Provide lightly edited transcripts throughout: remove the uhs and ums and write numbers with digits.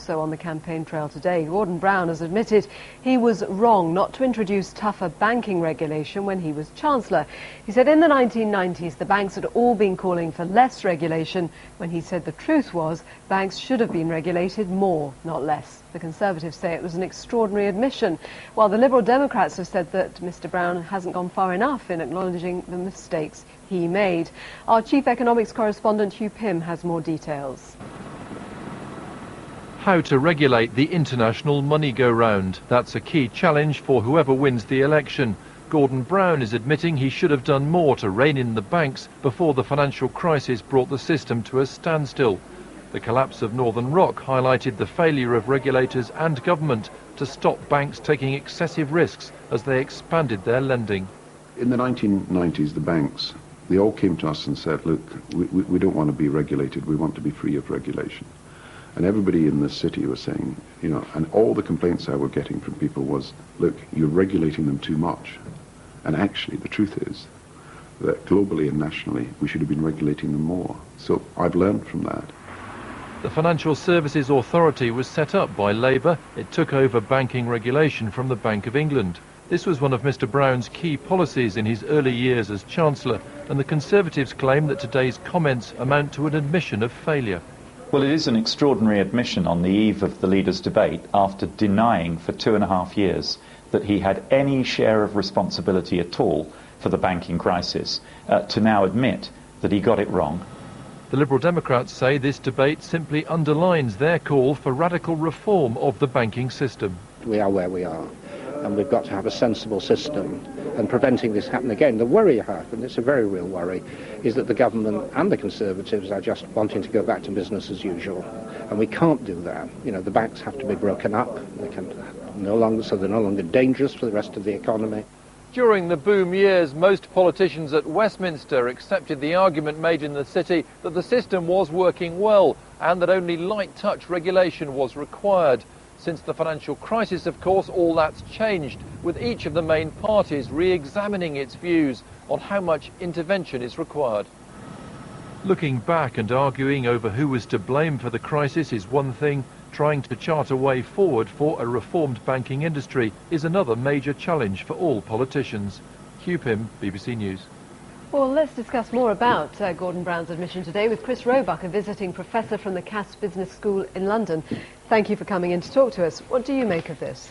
also on the campaign trail today. Gordon Brown has admitted he was wrong not to introduce tougher banking regulation when he was Chancellor. He said in the 1990s the banks had all been calling for less regulation, when he said the truth was banks should have been regulated more, not less. The Conservatives say it was an extraordinary admission, while the Liberal Democrats have said that Mr Brown hasn't gone far enough in acknowledging the mistakes he made. Our Chief Economics correspondent Hugh Pym has more details. How to regulate the international money go-round. That's a key challenge for whoever wins the election. Gordon Brown is admitting he should have done more to rein in the banks before the financial crisis brought the system to a standstill. The collapse of Northern Rock highlighted the failure of regulators and government to stop banks taking excessive risks as they expanded their lending. In the 1990s, the banks, they all came to us and said, look, we don't want to be regulated, we want to be free of regulation. And everybody in this city was saying, you know, and all the complaints I were getting from people was, look, you're regulating them too much. And actually, the truth is that globally and nationally, we should have been regulating them more. So I've learned from that. The Financial Services Authority was set up by Labour. It took over banking regulation from the Bank of England. This was one of Mr Brown's key policies in his early years as Chancellor, and the Conservatives claim that today's comments amount to an admission of failure. Well, it is an extraordinary admission on the eve of the leaders' debate, after denying for 2.5 years that he had any share of responsibility at all for the banking crisis, to now admit that he got it wrong. The Liberal Democrats say this debate simply underlines their call for radical reform of the banking system. We are where we are, and we've got to have a sensible system, and preventing this happening again. The worry I have, and it's a very real worry, is that the government and the Conservatives are just wanting to go back to business as usual, and we can't do that. You know, the banks have to be broken up. They can so they're no longer dangerous for the rest of the economy. During the boom years, most politicians at Westminster accepted the argument made in the city that the system was working well and that only light touch regulation was required. Since the financial crisis, of course, all that's changed, with each of the main parties re-examining its views on how much intervention is required. Looking back and arguing over who was to blame for the crisis is one thing. Trying to chart a way forward for a reformed banking industry is another major challenge for all politicians. Hugh Pym, BBC News. Well, let's discuss more about Gordon Brown's admission today with Chris Roebuck, a visiting professor from the Cass Business School in London. Thank you for coming in to talk to us. What do you make of this?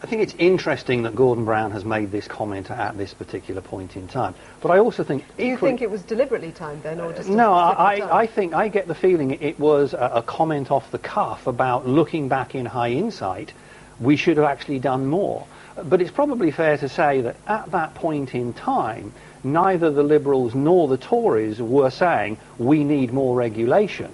I think it's interesting that Gordon Brown has made this comment at this particular point in time. But I also think... Do you think it was deliberately timed then, or just... No, I get the feeling it was a comment off the cuff about looking back in hindsight, we should have actually done more. But it's probably fair to say that at that point in time, neither the Liberals nor the Tories were saying we need more regulation.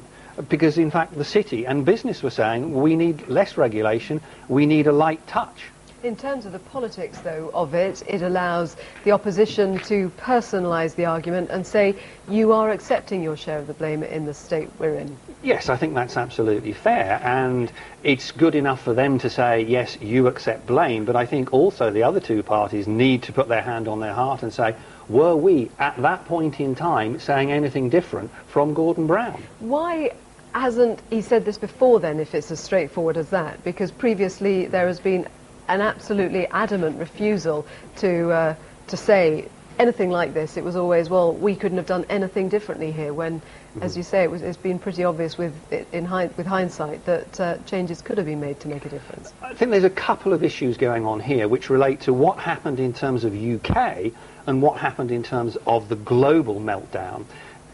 Because in fact the city and business were saying we need less regulation, we need a light touch. In terms of the politics, though, of it, it allows the opposition to personalise the argument and say, you are accepting your share of the blame in the state we're in. Yes, I think that's absolutely fair, and it's good enough for them to say, yes, you accept blame, but I think also the other two parties need to put their hand on their heart and say, were we, at that point in time, saying anything different from Gordon Brown? Why hasn't he said this before, then, if it's as straightforward as that? Because previously there has been an absolutely adamant refusal to say anything like this. It was always, well, we couldn't have done anything differently here, when, as you say, it's been pretty obvious with hindsight that changes could have been made to make a difference. I think there's a couple of issues going on here which relate to what happened in terms of UK and what happened in terms of the global meltdown.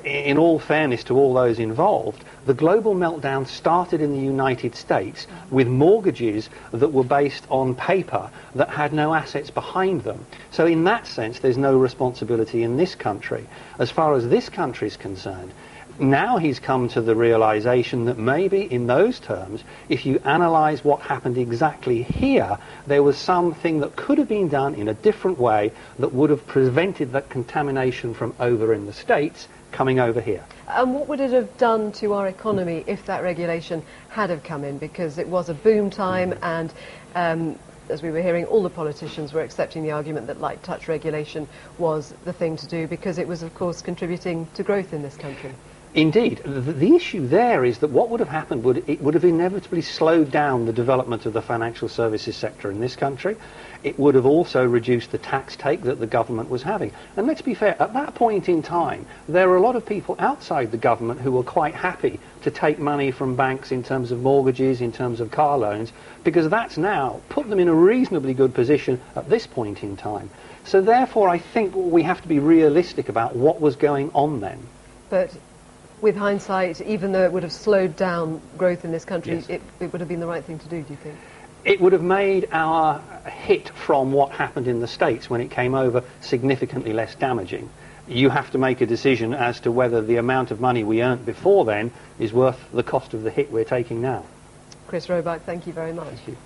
In all fairness to all those involved, the global meltdown started in the United States with mortgages that were based on paper that had no assets behind them. So in that sense, there's no responsibility in this country. As far as this country is concerned, now he's come to the realization that maybe in those terms, if you analyse what happened exactly here, there was something that could have been done in a different way that would have prevented that contamination from over in the States coming over here. And what would it have done to our economy if that regulation had have come in? Because it was a boom time, and as we were hearing, all the politicians were accepting the argument that light touch regulation was the thing to do, because it was, of course, contributing to growth in this country. Indeed. The issue there is that what would have happened it would have inevitably slowed down the development of the financial services sector in this country. It would have also reduced the tax take that the government was having. And let's be fair, at that point in time, there were a lot of people outside the government who were quite happy to take money from banks in terms of mortgages, in terms of car loans, because that's now put them in a reasonably good position at this point in time. So therefore, I think we have to be realistic about what was going on then. But with hindsight, even though it would have slowed down growth in this country, Yes. it would have been the right thing to do you think? It would have made our hit from what happened in the States when it came over significantly less damaging. You have to make a decision as to whether the amount of money we earned before then is worth the cost of the hit we're taking now. Chris Roebuck, thank you very much. Thank you.